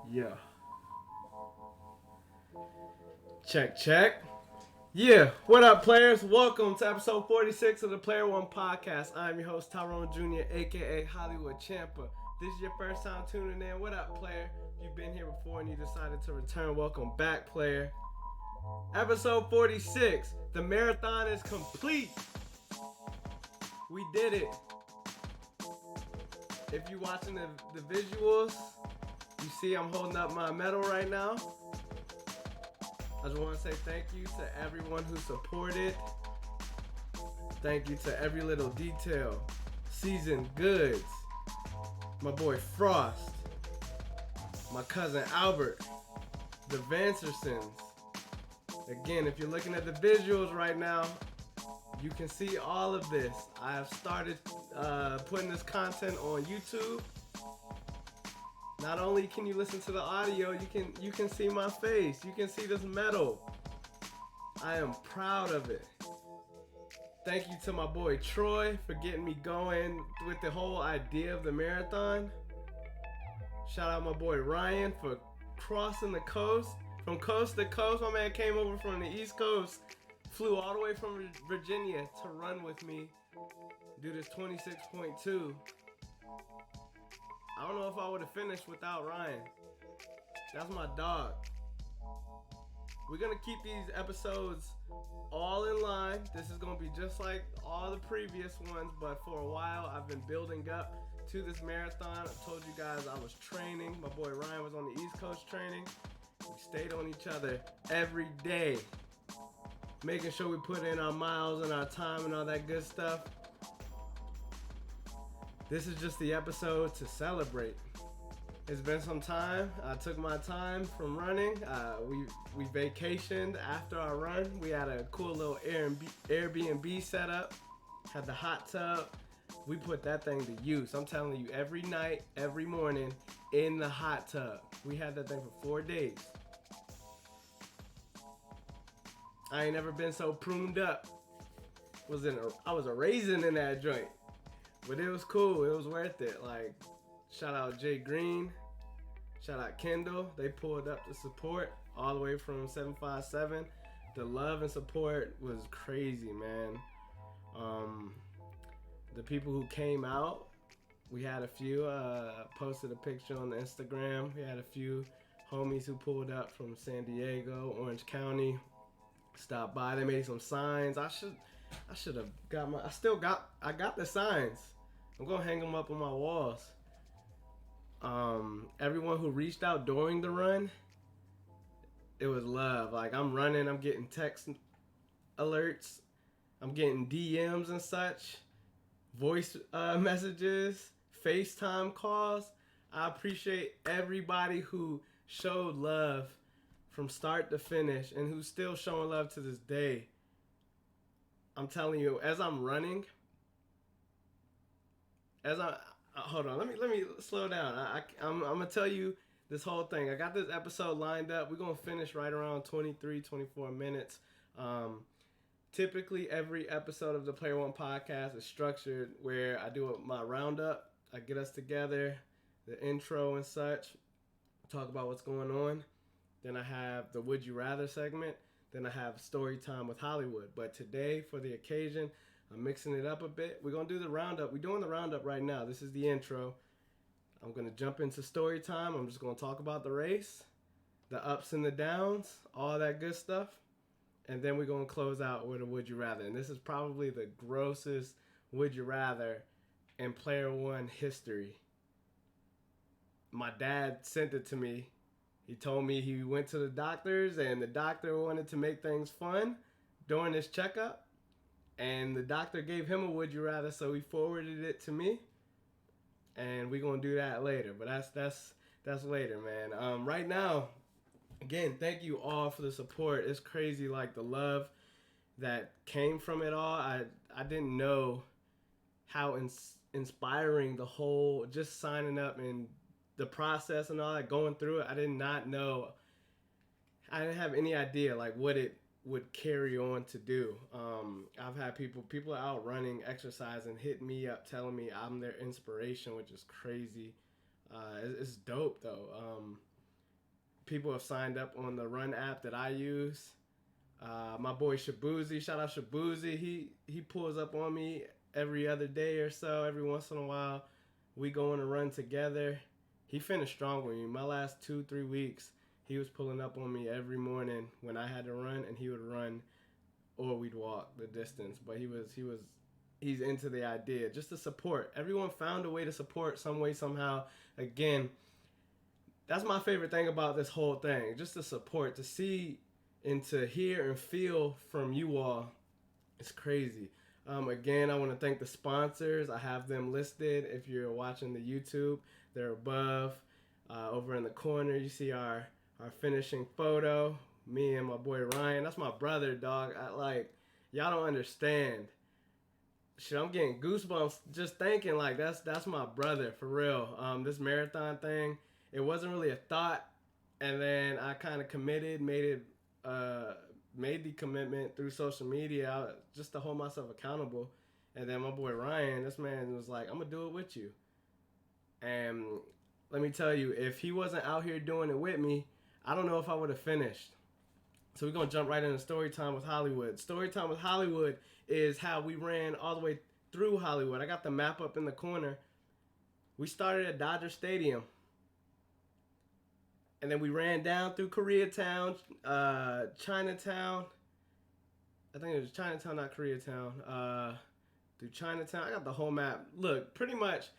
Yeah. Check, check. Yeah, what up, players? Welcome to episode 46 of the Player One Podcast. I'm your host, Tyrone Jr., aka Hollywood Champa. This is your first time tuning in. What up, player? If you've been here before and you decided to return, welcome back, player. Episode 46. The marathon is complete. We did it. If you're watching the visuals, you see I'm holding up my medal right now. I just want to say thank you to everyone who supported. Thank you to every little detail. Seasoned Goods. My boy Frost. My cousin Albert. The Vancersons. Again, if you're looking at the visuals right now, you can see all of this. I have started putting this content on YouTube. Not only can you listen to the audio, you can see my face. You can see this medal. I am proud of it. Thank you to my boy Troy for getting me going with the whole idea of the marathon. Shout out my boy Ryan for crossing the coast. From coast to coast, my man came over from the East Coast, flew all the way from Virginia to run with me, do this 26.2. I don't know if I would have finished without Ryan. That's my dog. We're going to keep these episodes all in line. This is going to be just like all the previous ones, but for a while I've been building up to this marathon. I told you guys I was training. My boy Ryan was on the East Coast training. We stayed on each other every day, making sure we put in our miles and our time and all that good stuff. This is just the episode to celebrate. It's been some time. I took my time from running. We vacationed after our run. We had a cool little Airbnb set up. Had the hot tub. We put that thing to use. I'm telling you, every night, every morning, in the hot tub. We had that thing for 4 days. I ain't never been so pruned up. I was a raisin in that joint. But it was cool. It was worth it. Like, shout out Jay Green. Shout out Kendall. They pulled up the support all the way from 757. The love and support was crazy, man. The people who came out, we had a few. Posted a picture on the Instagram. We had a few homies who pulled up from San Diego, Orange County. Stopped by. They made some signs. I should have got I got the signs. I'm gonna hang them up on my walls. Everyone who reached out during the run, it was love. Like, I'm running, I'm getting text alerts, I'm getting DMs and such, voice messages, FaceTime calls. I appreciate everybody who showed love from start to finish and who's still showing love to this day. I'm telling you, as I'm running, hold on, let me slow down. I'm gonna tell you this whole thing. I got this episode lined up. We're gonna finish right around 23, 24 minutes. Typically, every episode of the Player One Podcast is structured where I do my roundup. I get us together, the intro and such, talk about what's going on. Then I have the Would You Rather segment. Then I have Storytime with Hollywood. But today, for the occasion, I'm mixing it up a bit. We're going to do the roundup. We're doing the roundup right now. This is the intro. I'm going to jump into story time. I'm just going to talk about the race, the ups and the downs, all that good stuff. And then we're going to close out with a Would You Rather. And this is probably the grossest Would You Rather in Player One history. My dad sent it to me. He told me he went to the doctors and the doctor wanted to make things fun during his checkup. And the doctor gave him a Would You Rather, so he forwarded it to me. And we're going to do that later. But that's later, man. Right now, again, thank you all for the support. It's crazy, like, the love that came from it all. I didn't know how inspiring the whole, just signing up and the process and all that, going through it. I did not know. I didn't have any idea, like, what it would carry on to do. I've had people out running, exercising, hit me up, telling me I'm their inspiration, which is crazy. It's dope though. People have signed up on the Run app that I use. My boy Shabuzi, shout out Shabuzi. He pulls up on me every other day or so. Every once in a while, we go on a run together. He finished strong with me. My last 2-3 weeks, he was pulling up on me every morning when I had to run, and he would run or we'd walk the distance. But he's into the idea just to support. Everyone found a way to support some way somehow. Again, that's my favorite thing about this whole thing. Just the support, to see and to hear and feel from you all. It's crazy. Again, I want to thank the sponsors. I have them listed. If you're watching the YouTube, they're above. Over in the corner, you see our finishing photo. Me and my boy Ryan. That's my brother, dog. Y'all don't understand. Shit, I'm getting goosebumps just thinking like that's my brother for real. This marathon thing, it wasn't really a thought, and then I kind of committed, made the commitment through social media just to hold myself accountable. And then my boy Ryan, this man was like, I'm gonna do it with you. And let me tell you, if he wasn't out here doing it with me, I don't know if I would have finished. So we're going to jump right into Storytime with Hollywood. Storytime with Hollywood is how we ran all the way through Hollywood. I got the map up in the corner. We started at Dodger Stadium. And then we ran down through Koreatown, Chinatown. I think it was Chinatown, not Koreatown. Through Chinatown. I got the whole map. Look, pretty much,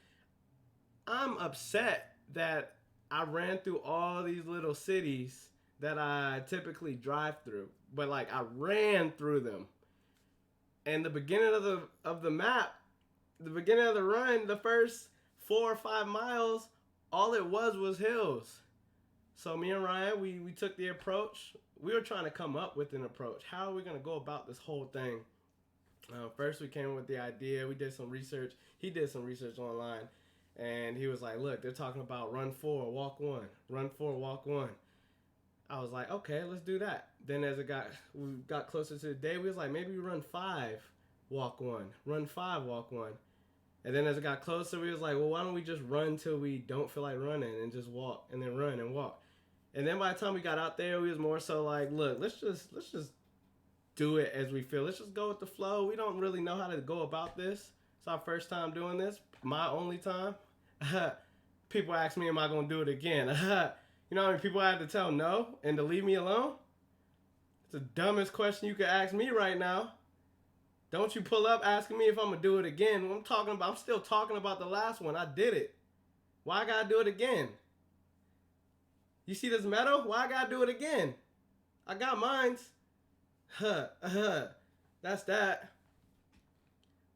I'm upset that I ran through all these little cities that I typically drive through, but like I ran through them. And the beginning of the map, the beginning of the run, the first 4 or 5 miles, all it was hills. So me and Ryan, we took the approach. We were trying to come up with an approach. How are we gonna go about this whole thing? First, we came up with the idea. We did some research. He did some research online, and he was like, "Look, they're talking about run 4, walk 1. Run 4, walk 1." I was like, okay, let's do that. Then as we got closer to the day, we was like, maybe we run 5, walk 1. Run 5, walk 1. And then as it got closer, we was like, well, why don't we just run till we don't feel like running and just walk, and then run and walk. And then by the time we got out there, we was more so like, look, let's just do it as we feel. Let's just go with the flow. We don't really know how to go about this. It's our first time doing this. My only time. People ask me, am I going to do it again? You know how many people I had to tell no and to leave me alone? It's the dumbest question you could ask me right now. Don't you pull up asking me if I'm going to do it again. I'm still talking about the last one. I did it. Why I got to do it again? You see this medal? Why I got to do it again? I got mines. That's that.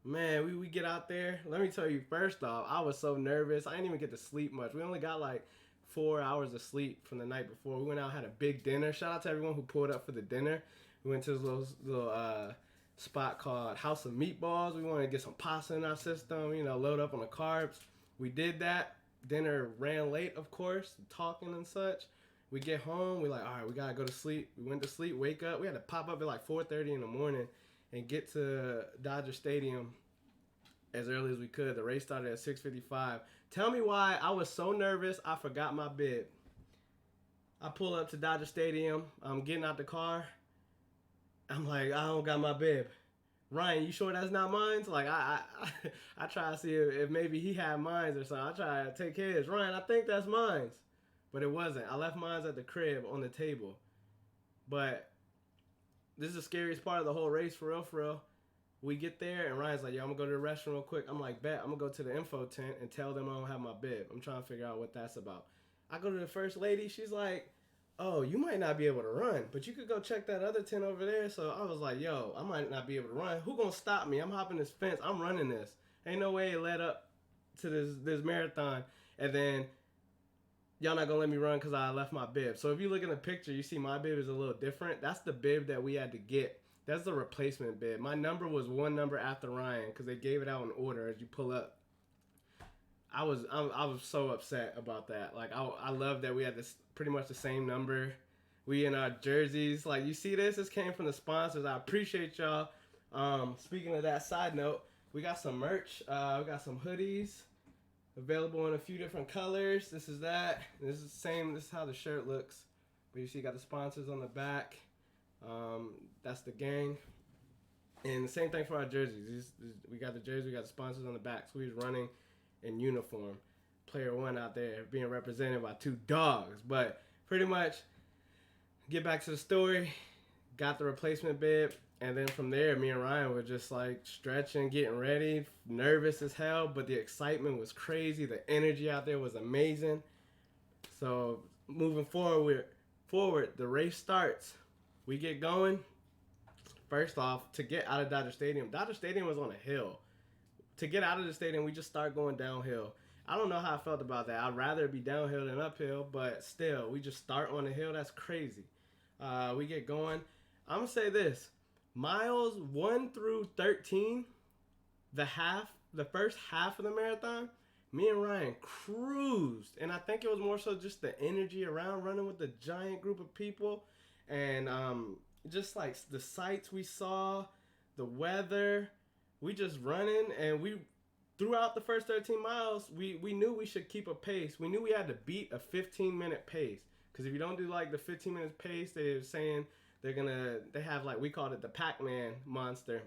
Man, we get out there. Let me tell you, first off, I was so nervous. I didn't even get to sleep much. We only got like 4 hours of sleep from the night before. We went out and had a big dinner. Shout out to everyone who pulled up for the dinner. We went to this little spot called House of Meatballs. We wanted to get some pasta in our system, load up on the carbs. We did that. Dinner ran late, of course, talking and such. We get home. We're like, all right, we got to go to sleep. We went to sleep, wake up. We had to pop up at like 4:30 in the morning and get to Dodger Stadium as early as we could. The race started at 6:55. Tell me why I was so nervous I forgot my bib. I pull up to Dodger Stadium. I'm getting out the car. I'm like, I don't got my bib. Ryan, you sure that's not mine? Like, I try to see if maybe he had mine or something. I try to take his. Ryan, I think that's mine. But it wasn't. I left mine at the crib on the table. But this is the scariest part of the whole race, for real, for real. We get there, and Ryan's like, yo, I'm going to go to the restroom real quick. I'm like, bet. I'm going to go to the info tent and tell them I don't have my bib. I'm trying to figure out what that's about. I go to the first lady. She's like, oh, you might not be able to run, but you could go check that other tent over there. So I was like, yo, I might not be able to run. Who going to stop me? I'm hopping this fence. I'm running this. Ain't no way it led up to this marathon. And then y'all not going to let me run because I left my bib. So if you look in the picture, you see my bib is a little different. That's the bib that we had to get. That's the replacement bib. My number was one number after Ryan because they gave it out in order as you pull up. I was so upset about that. Like, I love that we had this pretty much the same number. We in our jerseys. Like, you see this? This came from the sponsors. I appreciate y'all. Speaking of that, side note, we got some merch. We got some hoodies. Available in a few different colors. This is that. This is the same. This is how the shirt looks. But you see, you got the sponsors on the back. That's the gang. And the same thing for our jerseys. We got the jersey, we got the sponsors on the back. So we're running in uniform. Player one out there being represented by two dogs. But pretty much, get back to the story. Got the replacement bib. And then from there, me and Ryan were just like stretching, getting ready, nervous as hell. But the excitement was crazy. The energy out there was amazing. So moving forward, the race starts. We get going. First off, to get out of Dodger Stadium was on a hill. To get out of the stadium, we just start going downhill. I don't know how I felt about that. I'd rather be downhill than uphill, but still, we just start on a hill. That's crazy. We get going. I'm going to say this. Miles 1 through 13, the first half of the marathon, me and Ryan cruised. And I think it was more so just the energy around running with the giant group of people. And just like the sights we saw, the weather, we just running. And we, throughout the first 13 miles, we knew we should keep a pace. We knew we had to beat a 15-minute pace. Because if you don't do like the 15-minute pace, they're saying they have like, we called it the Pac-Man monster.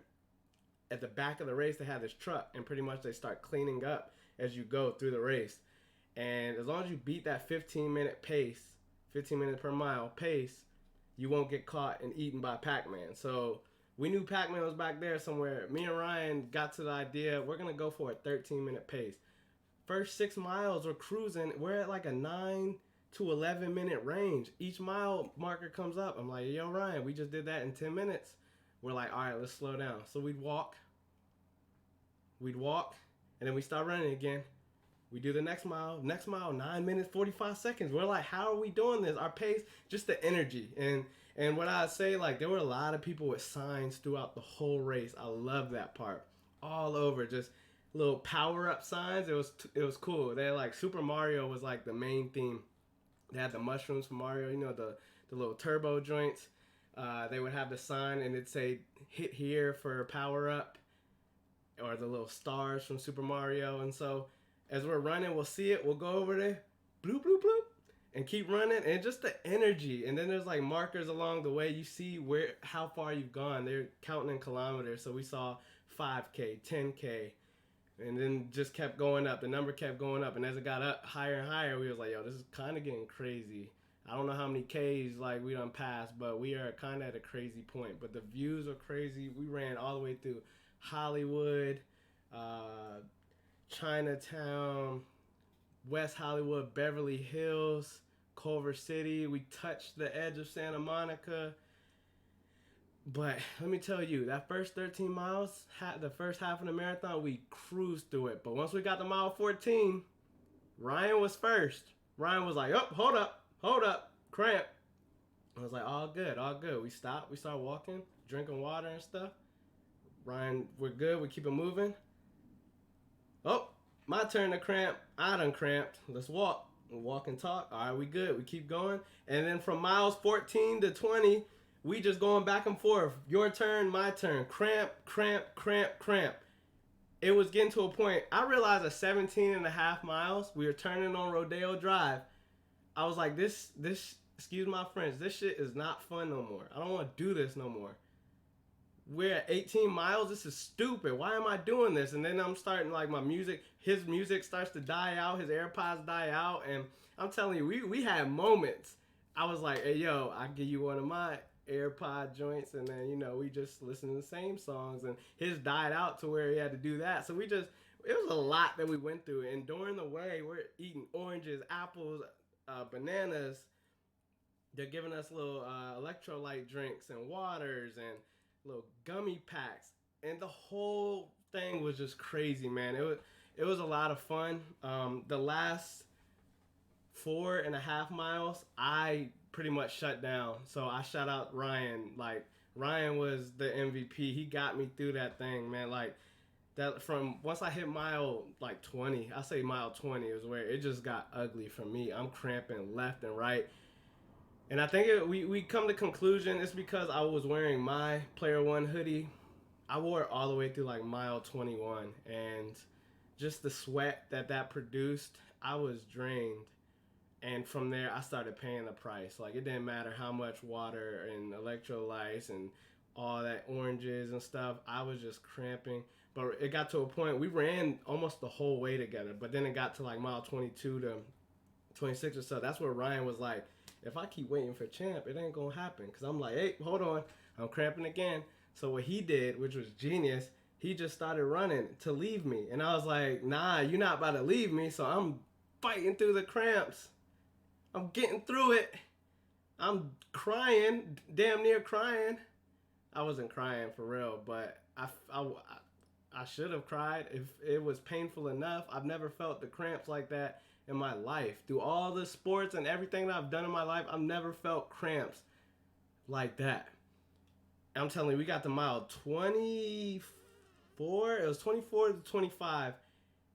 At the back of the race, they have this truck, and pretty much they start cleaning up as you go through the race. And as long as you beat that 15-minute pace, 15 minutes per mile pace, you won't get caught and eaten by Pac-Man. So we knew Pac-Man was back there somewhere. Me and Ryan got to the idea, we're going to go for a 13-minute pace. First 6 miles, we're cruising. We're at like a 9 to 11 minute range. Each mile marker comes up. I'm like, yo, Ryan, we just did that in 10 minutes. We're like, all right, let's slow down. So we'd walk, and then we start running again. We do the next mile, 9 minutes, 45 seconds. We're like, how are we doing this? Our pace, just the energy. And what I'd say, like, there were a lot of people with signs throughout the whole race. I love that part. All over, just little power-up signs. It was cool. They had, like, Super Mario was, like, the main theme. They had the mushrooms for Mario, you know, the little turbo joints. They would have the sign, and it'd say, hit here for power-up, or the little stars from Super Mario. And so as we're running, we'll see it. We'll go over there, bloop, bloop, bloop, and keep running. And just the energy. And then there's like markers along the way. You see how far you've gone. They're counting in kilometers. So we saw 5K, 10K, and then just kept going up. The number kept going up. And as it got up higher and higher, we was like, yo, this is kind of getting crazy. I don't know how many Ks like we done passed, but we are kind of at a crazy point. But the views are crazy. We ran all the way through Hollywood, Chinatown, West Hollywood, Beverly Hills, Culver City. We touched the edge of Santa Monica. But let me tell you, that first 13 miles, the first half of the marathon, we cruised through it. But once we got to mile 14, Ryan was first. Ryan was like, oh, hold up, cramp. I was like, all good. We stopped, we started walking, drinking water and stuff. Ryan, we're good, we keep it moving. Oh, my turn to cramp. I done cramped. Let's walk. We'll walk and talk. All right, we good. We keep going. And then from miles 14 to 20, we just going back and forth. Your turn, my turn. Cramp, cramp, cramp, cramp. It was getting to a point. I realized at 17 and a half miles, we were turning on Rodeo Drive. I was like, this, excuse my French, this shit is not fun no more. I don't want to do this no more. We're at 18 miles. This is stupid. Why am I doing this? And then I'm starting, like, his music starts to die out. His AirPods die out. And I'm telling you, we had moments. I was like, hey, yo, I'll give you one of my AirPod joints. And then, you know, we just listen to the same songs. And his died out to where he had to do that. So it was a lot that we went through. And during the way, we're eating oranges, apples, bananas. They're giving us little electrolyte drinks and waters and little gummy packs, and the whole thing was just crazy, man. It was a lot of fun. The last 4.5 miles, I pretty much shut down. So I shout out Ryan. Like, Ryan was the MVP. He got me through that thing, man. Like, that from once I hit mile like 20, I say mile 20 is where it just got ugly for me. I'm cramping left and right. And I think we come to conclusion it's because I was wearing my Player One hoodie. I wore it all the way through like mile 21, and just the sweat that produced, I was drained. And from there, I started paying the price. Like, it didn't matter how much water and electrolytes and all that oranges and stuff. I was just cramping. But it got to a point, we ran almost the whole way together. But then it got to like mile 22 to 26 or so. That's where Ryan was like, if I keep waiting for Champ, it ain't going to happen. Because I'm like, hey, hold on. I'm cramping again. So what he did, which was genius, he just started running to leave me. And I was like, nah, you're not about to leave me. So I'm fighting through the cramps. I'm getting through it. I'm crying, damn near crying. I wasn't crying for real, but I should have cried if it was painful enough. I've never felt the cramps like that in my life. Through all the sports and everything that I've done in my life, I've never felt cramps like that. I'm telling you, we got to mile 24. It was 24 to 25.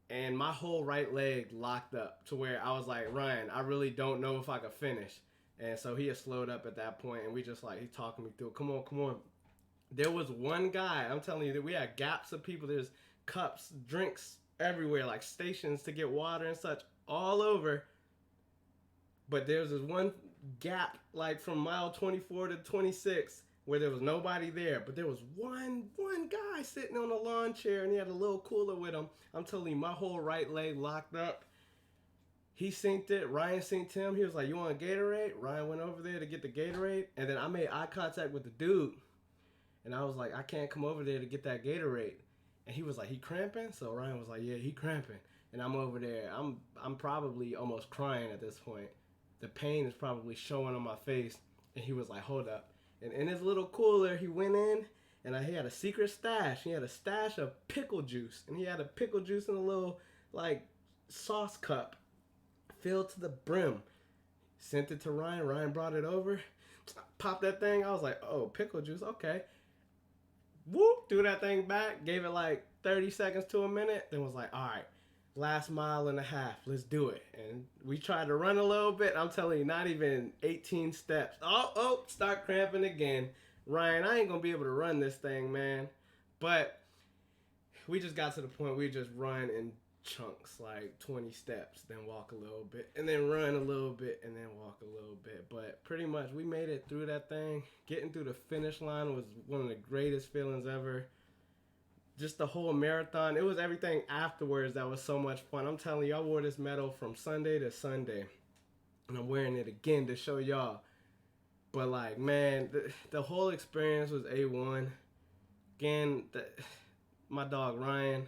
And my whole right leg locked up to where I was like, Ryan, I really don't know if I could finish. And so he had slowed up at that point, and we just like, he's talking me through it. Come on, come on. There was one guy, I'm telling you, that we had gaps of people. There's cups, drinks everywhere, like stations to get water and such all over. But there was this one gap, like from mile 24 to 26, where there was nobody there. But there was one guy sitting on a lawn chair, and he had a little cooler with him. I'm telling you, my whole right leg locked up. He synced it. Ryan synced him. He was like, you want a Gatorade? Ryan went over there to get the Gatorade. And then I made eye contact with the dude. And I was like, I can't come over there to get that Gatorade. And he was like, he cramping? So Ryan was like, yeah, he cramping. And I'm over there. I'm probably almost crying at this point. The pain is probably showing on my face. And he was like, hold up. And in his little cooler, he went in, and he had a secret stash. He had a stash of pickle juice. And he had a pickle juice in a little, like, sauce cup filled to the brim. Sent it to Ryan. Ryan brought it over. Popped that thing. I was like, oh, pickle juice. Okay. Whoop. Threw that thing back. Gave it like 30 seconds to a minute. Then was like, all right. Last mile and a half. Let's do it. And we tried to run a little bit. I'm telling you, not even 18 steps. Oh, start cramping again. Ryan, I ain't going to be able to run this thing, man. But we just got to the point we just run in chunks, like 20 steps, then walk a little bit, and then run a little bit, and then walk a little bit. But pretty much we made it through that thing. Getting through the finish line was one of the greatest feelings ever. Just the whole marathon. It was everything afterwards that was so much fun. I'm telling you, I wore this medal from Sunday to Sunday. And I'm wearing it again to show y'all. But like, man, the whole experience was A1. Again, my dog Ryan.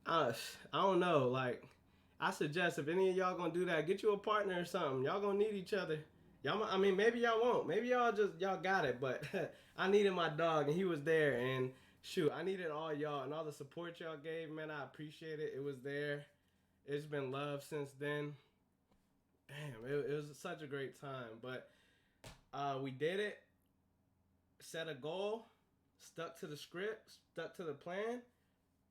I don't know. Like, I suggest if any of y'all gonna do that, get you a partner or something. Y'all gonna need each other. I mean, maybe y'all won't. Maybe y'all got it. But I needed my dog, and he was there. And shoot, I needed all y'all and all the support y'all gave, man. I appreciate it. It was there. It's been love since then. Damn, it was such a great time. But we did it. Set a goal. Stuck to the script. Stuck to the plan.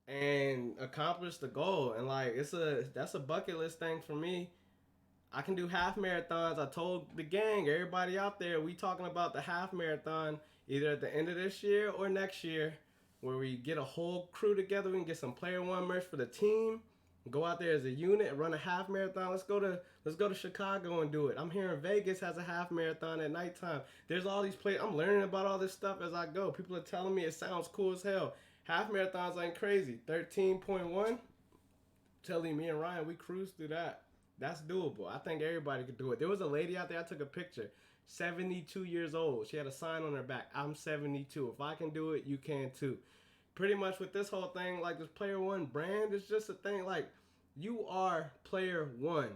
And accomplished the goal. And like, that's a bucket list thing for me. I can do half marathons. I told the gang, everybody out there, we talking about the half marathon either at the end of this year or next year, where we get a whole crew together. We can get some player one merch for the team, go out there as a unit and run a half marathon. Let's go to Chicago and do it. I'm hearing Vegas has a half marathon at nighttime. There's all these players. I'm learning about all this stuff as I go. People are telling me it sounds cool as hell. Half marathons ain't crazy. 13.1. Telling me and Ryan, we cruised through that. That's doable. I think everybody could do it. There was a lady out there, I took a picture. 72 years old. She had a sign on her back. I'm 72. If I can do it, you can too. Pretty much with this whole thing, like this player one brand, is just a thing. Like, you are player one.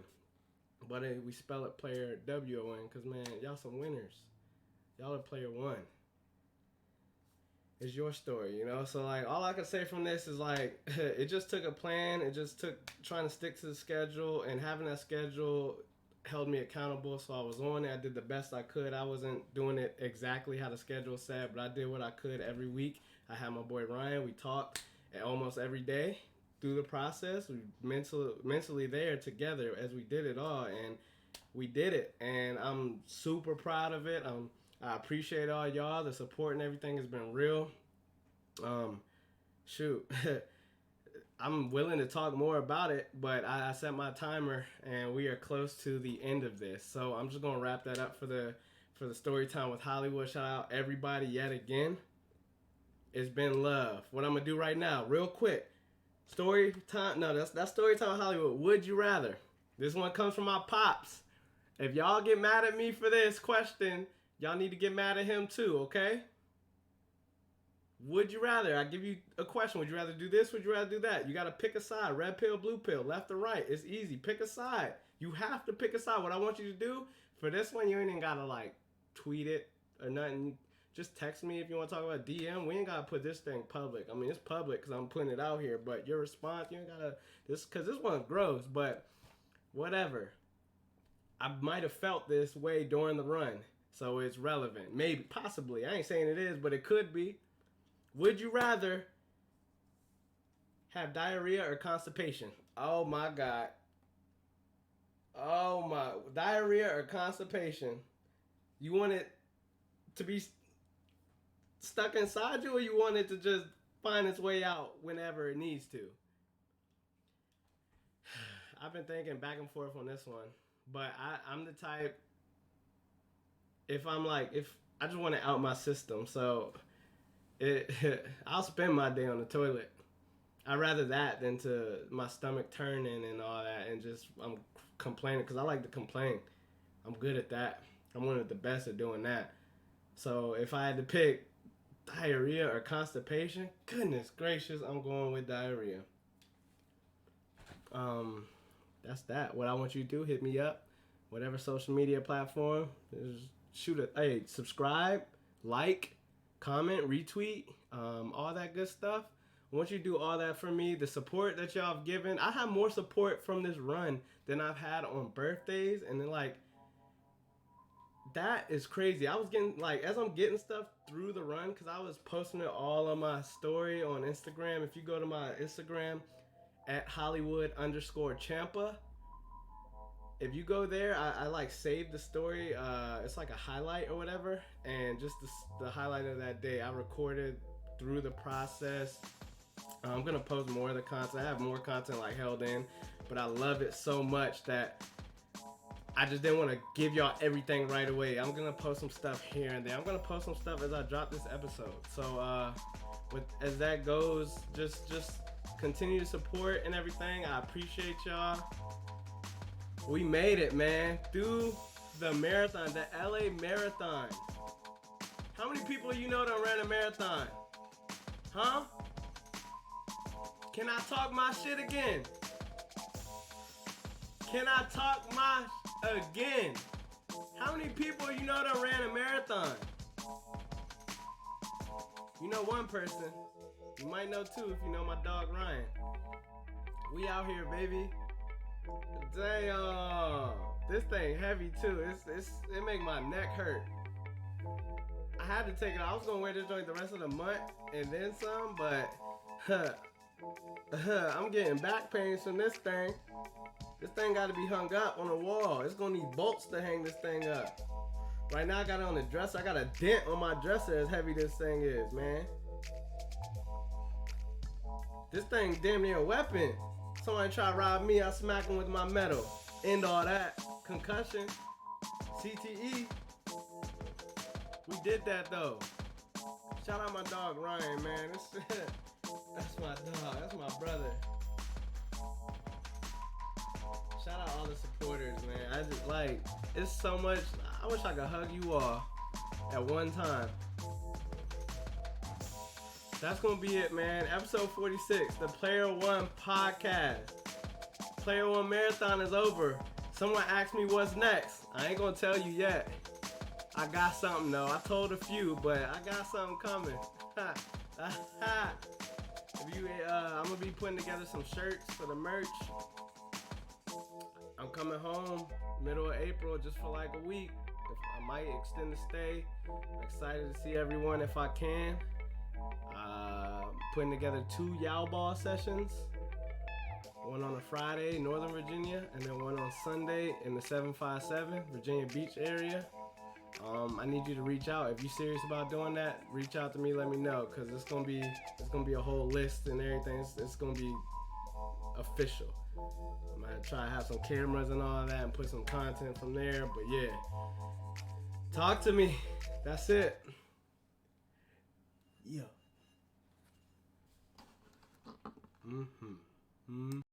But we spell it player W-O-N because, man, y'all some winners. Y'all are player one. It's your story, you know? So, like, all I can say from this is, like, it just took a plan. It just took trying to stick to the schedule. And having that schedule held me accountable. So I was on it. I did the best I could. I wasn't doing it exactly how the schedule said, but I did what I could every week. I had my boy Ryan. We talked almost every day through the process. We mentally there together as we did it all. And we did it. And I'm super proud of it. I appreciate all y'all. The support and everything has been real. Shoot. I'm willing to talk more about it, but I set my timer, and we are close to the end of this. So I'm just gonna wrap that up for the story time with Hollywood. Shout out everybody yet again. It's been love. What I'm gonna do right now, real quick. Story time. No, that's story time Hollywood. Would you rather? This one comes from my pops. If y'all get mad at me for this question, y'all need to get mad at him too. Okay? Would you rather? I give you a question. Would you rather do this? Would you rather do that? You gotta pick a side. Red pill, blue pill, left or right. It's easy. Pick a side. You have to pick a side. What I want you to do for this one, you ain't even gotta like tweet it or nothing. Just text me if you want to talk about DM. We ain't gotta put this thing public. I mean, it's public because I'm putting it out here. But your response, you ain't gotta this because this one gross. But whatever. I might have felt this way during the run, so it's relevant. Maybe, possibly. I ain't saying it is, but it could be. Would you rather have diarrhea or constipation? Oh my God. Oh my. Diarrhea or constipation? You want it to be stuck inside you, or you want it to just find its way out whenever it needs to? I've been thinking back and forth on this one, but I'm the type, if I just want to out my system, so I'll spend my day on the toilet. I'd rather that than to my stomach turning and all that, and just I'm complaining, because I like to complain. I'm good at that. I'm one of the best at doing that. So if I had to pick diarrhea or constipation, goodness gracious, I'm going with diarrhea. That's that. What I want you to do, hit me up, whatever social media platform, just subscribe, like, comment, retweet, all that good stuff. I want you to do all that for me. The support that y'all have given, I have more support from this run than I've had on birthdays, and then that is crazy. I was getting as I'm getting stuff through the run, because I was posting it all on my story on Instagram. If you go to my Instagram at Hollywood_Champa, if you go there, I saved the story. It's like a highlight or whatever, and just the highlight of that day. I recorded through the process. I'm gonna post more of the content. I have more content held in, but I love it so much that I just didn't want to give y'all everything right away. I'm gonna post some stuff here and there. I'm gonna post some stuff as I drop this episode. So as that goes, just continue to support and everything. I appreciate y'all. We made it, man, through the marathon, the LA Marathon. How many people you know that ran a marathon? Huh? Can I talk my shit again? Can I talk my again? How many people you know that ran a marathon? You know one person. You might know two if you know my dog Ryan. We out here, baby. Damn, this thing heavy too. It make my neck hurt. I had to take it off. I was gonna wear this joint the rest of the month and then some, but I'm getting back pains from this thing. This thing got to be hung up on the wall. It's gonna need bolts to hang this thing up. Right now I got it on the dresser. I got a dent on my dresser as heavy this thing is, man. This thing damn near a weapon. Somebody try to rob me, I smack him with my metal. End all that. Concussion. CTE. We did that though. Shout out my dog Ryan, man. That's my dog. That's my brother. Shout out all the supporters, man. I just it's so much. I wish I could hug you all at one time. That's gonna be it, man. Episode 46, the Player One podcast. Player One Marathon is over. Someone asked me what's next. I ain't gonna tell you yet. I got something though. I told a few, but I got something coming. I'm gonna be putting together some shirts for the merch. I'm coming home middle of April just for a week. I might extend the stay. I'm excited to see everyone if I can. Putting together 2 Yow Ball sessions. One on a Friday, Northern Virginia, and then one on Sunday in the 757, Virginia Beach area. I need you to reach out. If you're serious about doing that, reach out to me, let me know, because it's gonna be a whole list and everything. It's gonna be official. I'm gonna try to have some cameras and all that and put some content from there. But yeah, talk to me. That's it. Yeah.